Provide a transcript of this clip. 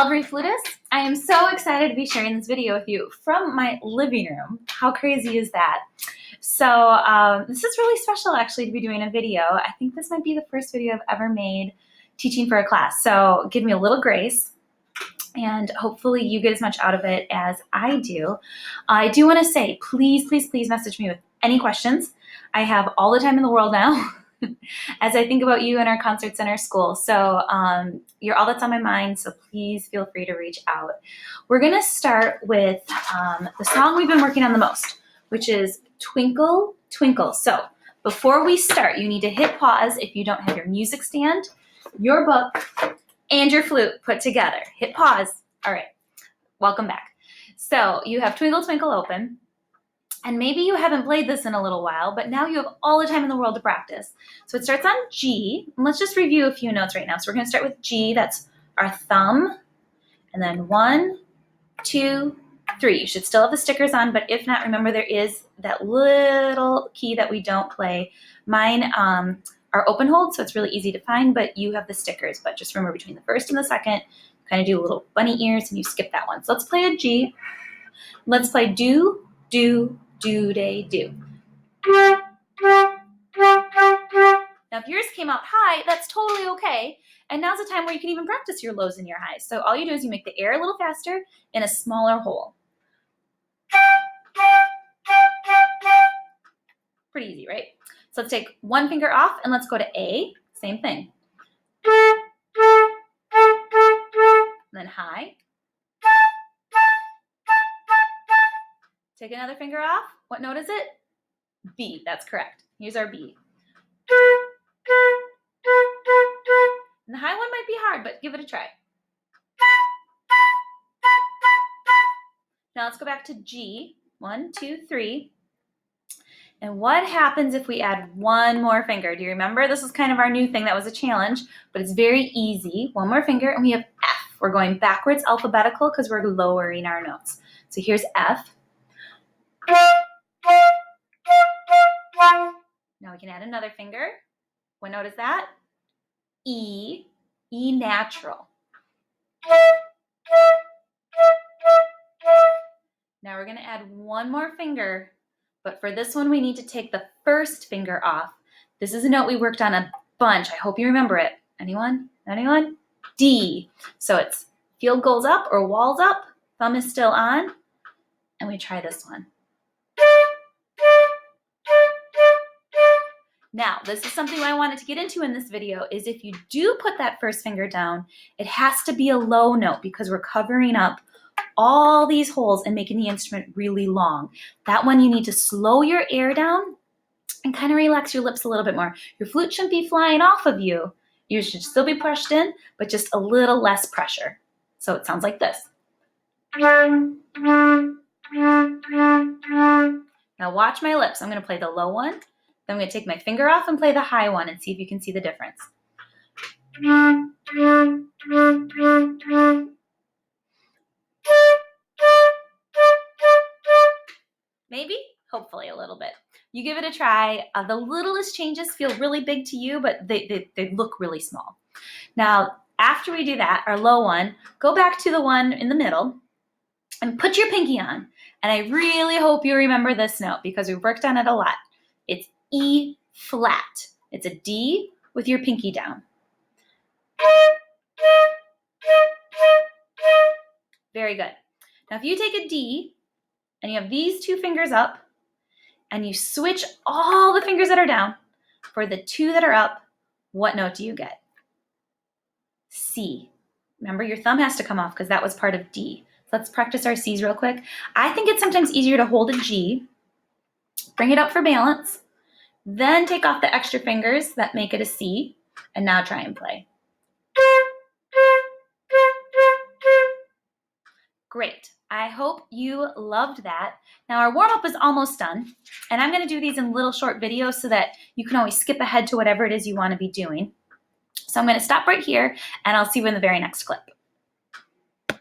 Calvary flutist. I am so excited to be sharing this video with you from my living room. How crazy is that? So this is really special actually to be doing a video. I think this might be the first video I've ever made teaching for a class. So give me a little grace and hopefully you get as much out of it as I do. I do want to say, please, please, please message me with any questions. I have all the time in the world now. As I think about you and our concerts in our school. So you're all that's on my mind, so please feel free to reach out. We're gonna start with the song we've been working on the most, which is Twinkle, Twinkle. So before we start, you need to hit pause if you don't have your music stand, your book, and your flute put together. Hit pause. All right, welcome back. So you have Twinkle, Twinkle open. And maybe you haven't played this in a little while, but now you have all the time in the world to practice. So it starts on G, and let's just review a few notes right now. So we're gonna start with G, that's our thumb, and then 1, 2, 3. You should still have the stickers on, but if not, remember there is that little key that we don't play. Mine are open hold, so it's really easy to find, but you have the stickers. But just remember between the first and the second, kind of do little bunny ears and you skip that one. So let's play a G. Let's play do, do, do-day-do. Now, if yours came out high, that's totally okay. And now's the time where you can even practice your lows and your highs. So all you do is you make the air a little faster in a smaller hole. Pretty easy, right? So let's take one finger off and let's go to A. Same thing. And then high. Take another finger off. What note is it? B, that's correct. Here's our B. And the high one might be hard, but give it a try. Now let's go back to G. 1, 2, 3. And what happens if we add one more finger? Do you remember? This is kind of our new thing. That was a challenge, but it's very easy. One more finger, and we have F. We're going backwards alphabetical because we're lowering our notes. So here's F. Now we can add another finger. What note is that? E, E natural. Now we're going to add one more finger, but for this one we need to take the first finger off. This is a note we worked on a bunch. I hope you remember it. Anyone? Anyone? D. So it's field goals up or walls up, thumb is still on, and we try this one. Now, this is something I wanted to get into in this video, is if you do put that first finger down, it has to be a low note because we're covering up all these holes and making the instrument really long. That one you need to slow your air down and kind of relax your lips a little bit more. Your flute shouldn't be flying off of you. You should still be pushed in, but just a little less pressure. So it sounds like this. Now watch my lips. I'm going to play the low one. Then I'm going to take my finger off and play the high one and see if you can see the difference. Maybe? Hopefully a little bit. You give it a try. The littlest changes feel really big to you, but they look really small. Now, after we do that, our low one, go back to the one in the middle and put your pinky on. And I really hope you remember this note because we've worked on it a lot. It's E flat. It's a D with your pinky down. Very good. Now if you take a D and you have these two fingers up and you switch all the fingers that are down for the two that are up, what note do you get? C. Remember, your thumb has to come off because that was part of D. So let's practice our C's real quick. I think it's sometimes easier to hold a G, bring it up for balance, then take off the extra fingers that make it a C, and now try and play. Great. I hope you loved that. Now our warm-up is almost done, and I'm going to do these in little short videos so that you can always skip ahead to whatever it is you want to be doing. So I'm going to stop right here, and I'll see you in the very next clip.